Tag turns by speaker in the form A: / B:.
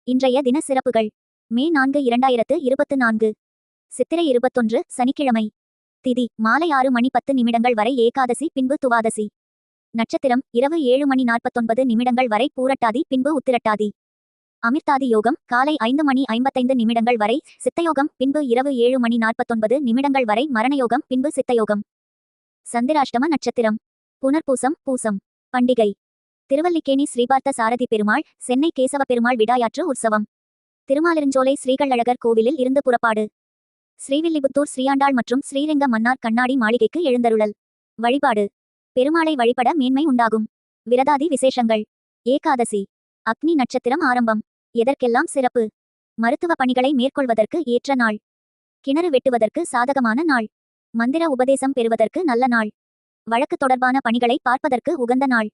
A: இன்றைய தின சிறப்புகள். மே 4 2024 சித்திரை 21 சனிக்கிழமை. திதி மாலை 6:10 வரை ஏகாதசி, பின்பு துவாதசி. நட்சத்திரம் இரவு 7:49 வரை பூரட்டாதி, பின்பு உத்திரட்டாதி. அமிர்தாதி யோகம் காலை 5:55 வரை சித்தயோகம், பின்பு இரவு 7:49 வரை மரணயோகம், பின்பு சித்தயோகம். சந்திராஷ்டம நட்சத்திரம் புனர்பூசம், பூசம். பண்டிகை திருவல்லிக்கேணி ஸ்ரீபார்த்த சாரதி பெருமாள், சென்னை கேசவ பெருமாள் விடாயாற்று உற்சவம். திருமாலிருஞ்சோலை ஸ்ரீகள்ளழகர் கோவிலில் இருந்து புறப்பாடு. ஸ்ரீவில்லிபுத்தூர் ஸ்ரீயாண்டாள் மற்றும் ஸ்ரீரங்க மன்னார் கண்ணாடி மாளிகைக்கு எழுந்தருளல். வழிபாடு. பெருமாளை வழிபட மேன்மை உண்டாகும். விரதாதி விசேஷங்கள். ஏகாதசி அக்னி நட்சத்திரம் ஆரம்பம். எதற்கெல்லாம் சிறப்பு? மருத்துவ பணிகளை மேற்கொள்வதற்கு ஏற்ற நாள். கிணறு வெட்டுவதற்கு சாதகமான நாள். மந்திர உபதேசம் பெறுவதற்கு நல்ல நாள். வழக்கு தொடர்பான பணிகளை பார்ப்பதற்கு உகந்த நாள்.